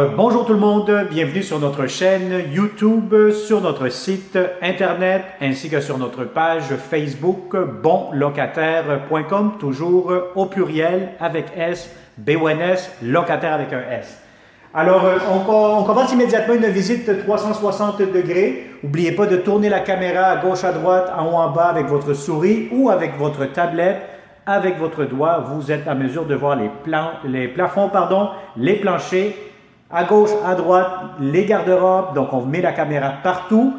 Bonjour tout le monde, bienvenue sur notre chaîne YouTube, sur notre site internet ainsi que sur notre page Facebook bonlocataire.com, toujours au pluriel avec S, B-O-N-S, locataire avec un S. Alors, on commence immédiatement une visite 360 degrés. N'oubliez pas de tourner la caméra à gauche, à droite, en haut, en bas avec votre souris ou avec votre tablette. Avec votre doigt, vous êtes à mesure de voir les plafonds, les planchers, à gauche, à droite, les garde-robes. Donc, on met la caméra partout.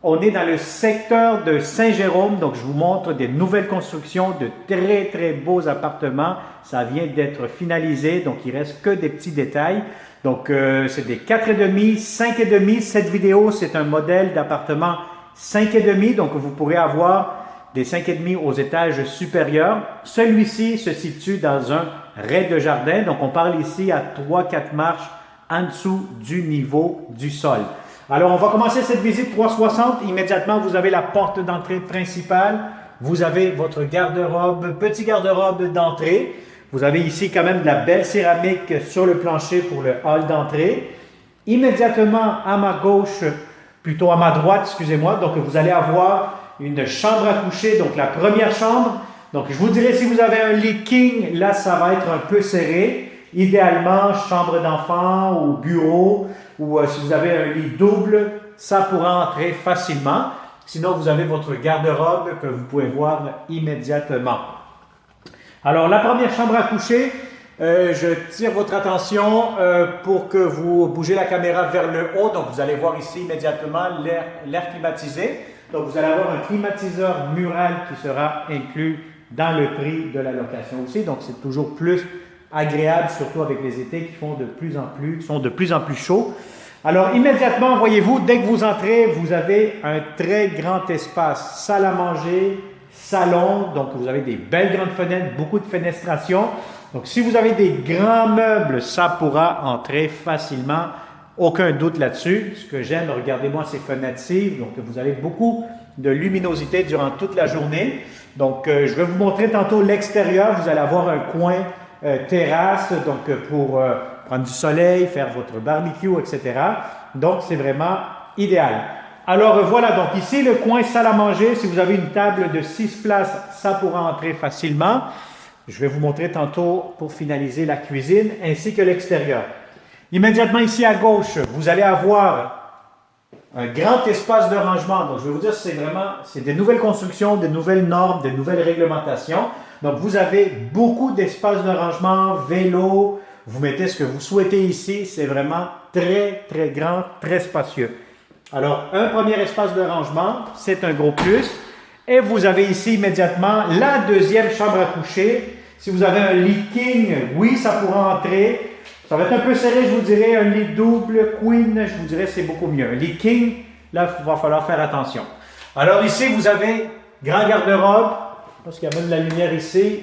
On est dans le secteur de Saint-Jérôme. Donc, je vous montre des nouvelles constructions de très, très beaux appartements. Ça vient d'être finalisé. Donc, il ne reste que des petits détails. Donc, c'est des 4,5, 5,5. Cette vidéo, c'est un modèle d'appartement 5,5. Donc, vous pourrez avoir des 5,5 aux étages supérieurs. Celui-ci se situe dans un rez-de-jardin. Donc, on parle ici à 3-4 marches en dessous du niveau du sol. Alors, on va commencer cette visite 360. Immédiatement, vous avez la porte d'entrée principale. Vous avez votre garde-robe, petit garde-robe d'entrée. Vous avez ici quand même de la belle céramique sur le plancher pour le hall d'entrée. Immédiatement à ma gauche, plutôt à ma droite, excusez-moi, donc vous allez avoir une chambre à coucher, donc la première chambre. Donc, je vous dirais, si vous avez un lit king, là, ça va être un peu serré. Idéalement, chambre d'enfant ou bureau, ou si vous avez un lit double, ça pourra entrer facilement. Sinon, vous avez votre garde-robe que vous pouvez voir immédiatement. Alors, la première chambre à coucher, je tire votre attention pour que vous bougez la caméra vers le haut. Donc, vous allez voir ici immédiatement l'air climatisé. Donc, vous allez avoir un climatiseur mural qui sera inclus dans le prix de la location aussi. Donc, c'est toujours plus agréable, surtout avec les étés qui sont de plus en plus chauds. Alors, immédiatement, voyez-vous, dès que vous entrez, vous avez un très grand espace. Salle à manger, salon. Donc, vous avez des belles grandes fenêtres, beaucoup de fenestration. Donc, si vous avez des grands meubles, ça pourra entrer facilement. Aucun doute là-dessus. Ce que j'aime, regardez-moi ces fenêtres-ci. Donc, vous avez beaucoup de luminosité durant toute la journée. Donc, je vais vous montrer tantôt l'extérieur. Vous allez avoir un coin terrasse, donc pour prendre du soleil, faire votre barbecue, etc. Donc, c'est vraiment idéal. Alors, voilà. Donc, ici, le coin salle à manger. Si vous avez une table de 6 places, ça pourra entrer facilement. Je vais vous montrer tantôt pour finaliser la cuisine ainsi que l'extérieur. Immédiatement ici à gauche, vous allez avoir un grand espace de rangement. Donc, je vais vous dire, c'est des nouvelles constructions, des nouvelles normes, des nouvelles réglementations. Donc, vous avez beaucoup d'espace de rangement, vélo. Vous mettez ce que vous souhaitez ici. C'est vraiment très, très grand, très spacieux. Alors, un premier espace de rangement, c'est un gros plus. Et vous avez ici immédiatement la deuxième chambre à coucher. Si vous avez un lit king, oui, ça pourra entrer. Ça va être un peu serré, je vous dirais, un lit double, queen, je vous dirais, c'est beaucoup mieux. Un lit king, là, il va falloir faire attention. Alors ici, vous avez grand garde-robe, parce qu'il y a même la lumière ici.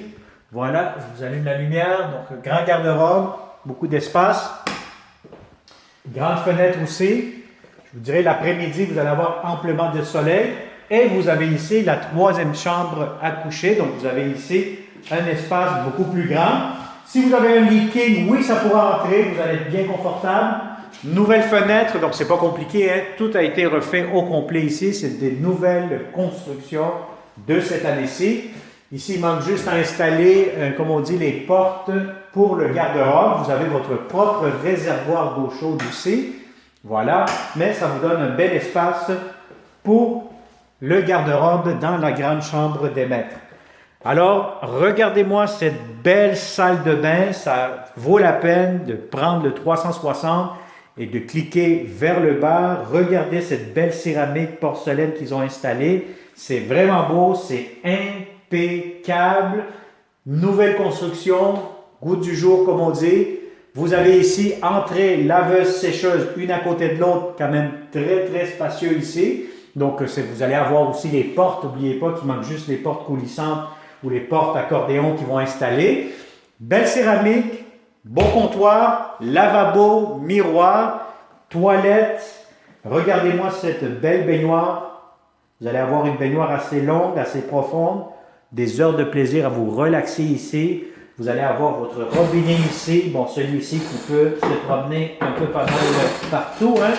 Voilà, je vous allume la lumière, donc grand garde-robe, beaucoup d'espace. Grande fenêtre aussi. Je vous dirais, l'après-midi, vous allez avoir amplement de soleil. Et vous avez ici la troisième chambre à coucher, donc vous avez ici un espace beaucoup plus grand. Si vous avez un lit king, oui, ça pourra entrer, vous allez être bien confortable. Nouvelle fenêtre, donc c'est pas compliqué, hein? Tout a été refait au complet ici. C'est des nouvelles constructions de cette année-ci. Ici, il manque juste à installer, comme on dit, les portes pour le garde-robe. Vous avez votre propre réservoir d'eau chaude ici. Voilà, mais ça vous donne un bel espace pour le garde-robe dans la grande chambre des maîtres. Alors, regardez-moi cette belle salle de bain. Ça vaut la peine de prendre le 360 et de cliquer vers le bas. Regardez cette belle céramique porcelaine qu'ils ont installée. C'est vraiment beau, c'est impeccable. Nouvelle construction, goût du jour comme on dit. Vous avez ici entrée, laveuse, sécheuse, une à côté de l'autre, quand même très, très spacieux ici. Donc, vous allez avoir aussi les portes. N'oubliez pas qu'il manque juste les portes coulissantes ou les portes accordéon qui vont installer. Belle céramique, beau comptoir, lavabo, miroir, toilette. Regardez-moi cette belle baignoire. Vous allez avoir une baignoire assez longue, assez profonde. Des heures de plaisir à vous relaxer ici. Vous allez avoir votre robinet ici. Bon, celui-ci qui peut se promener un peu pas mal partout. Hein?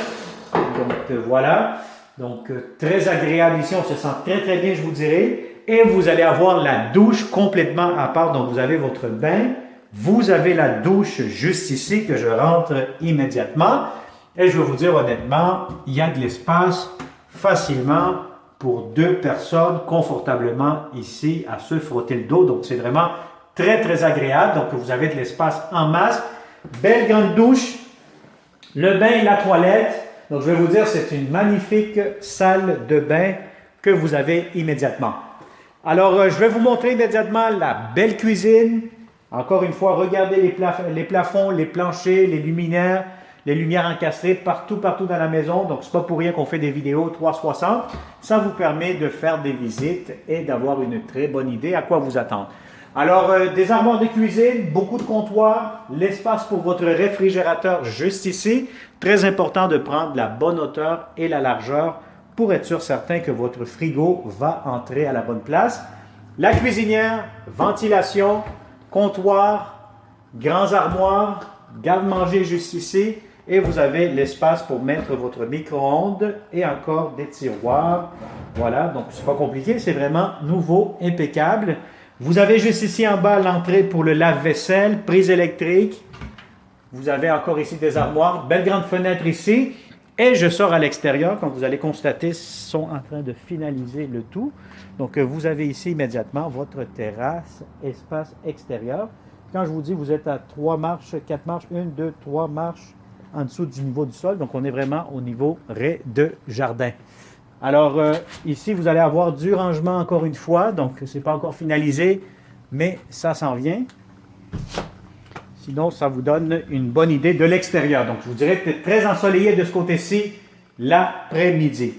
Donc, voilà. Donc, très agréable ici. On se sent très, très bien, je vous dirais. Et vous allez avoir la douche complètement à part. Donc, vous avez votre bain. Vous avez la douche juste ici que je rentre immédiatement. Et je vais vous dire honnêtement, il y a de l'espace facilement pour 2 personnes confortablement ici à se frotter le dos. Donc, c'est vraiment très, très agréable. Donc, vous avez de l'espace en masse. Belle grande douche. Le bain et la toilette. Donc, je vais vous dire, c'est une magnifique salle de bain que vous avez immédiatement. Alors, je vais vous montrer immédiatement la belle cuisine. Encore une fois, regardez les plafonds, les planchers, les luminaires, les lumières encastrées partout dans la maison. Donc, ce n'est pas pour rien qu'on fait des vidéos 360. Ça vous permet de faire des visites et d'avoir une très bonne idée à quoi vous attendre. Alors, des armoires de cuisine, beaucoup de comptoirs, l'espace pour votre réfrigérateur juste ici. Très important de prendre la bonne hauteur et la largeur pour être sûr certain que votre frigo va entrer à la bonne place. La cuisinière, ventilation, comptoir, grands armoires, garde-manger juste ici. Et vous avez l'espace pour mettre votre micro-ondes et encore des tiroirs. Voilà, donc c'est pas compliqué, c'est vraiment nouveau, impeccable. Vous avez juste ici en bas l'entrée pour le lave-vaisselle, prise électrique. Vous avez encore ici des armoires, belle grande fenêtre ici. Et je sors à l'extérieur, comme vous allez constater, ils sont en train de finaliser le tout. Donc vous avez ici immédiatement votre terrasse, espace extérieur. Quand je vous dis, vous êtes à 3 marches, 4 marches, 1, 2, 3 marches en dessous du niveau du sol. Donc on est vraiment au niveau rez-de-jardin. Alors, ici, vous allez avoir du rangement encore une fois. Donc, ce n'est pas encore finalisé, mais ça s'en vient. Sinon, ça vous donne une bonne idée de l'extérieur. Donc, je vous dirais que c'est très ensoleillé de ce côté-ci l'après-midi.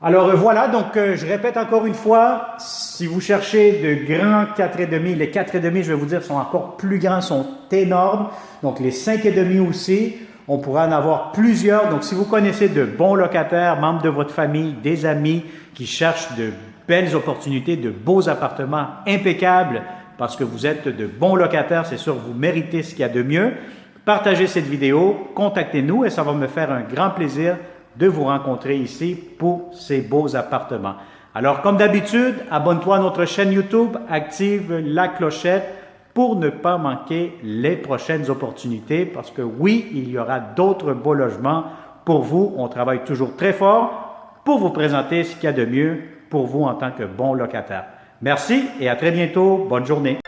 Alors, voilà. Donc, je répète encore une fois, si vous cherchez de grands 4,5, les 4,5, je vais vous dire, sont encore plus grands, sont énormes. Donc, les 5,5 aussi. On pourra en avoir plusieurs. Donc, si vous connaissez de bons locataires, membres de votre famille, des amis qui cherchent de belles opportunités, de beaux appartements impeccables parce que vous êtes de bons locataires, c'est sûr, vous méritez ce qu'il y a de mieux. Partagez cette vidéo, contactez-nous et ça va me faire un grand plaisir de vous rencontrer ici pour ces beaux appartements. Alors, comme d'habitude, abonne-toi à notre chaîne YouTube, active la clochette pour ne pas manquer les prochaines opportunités parce que oui, il y aura d'autres beaux logements pour vous. On travaille toujours très fort pour vous présenter ce qu'il y a de mieux pour vous en tant que bon locataire. Merci et à très bientôt. Bonne journée.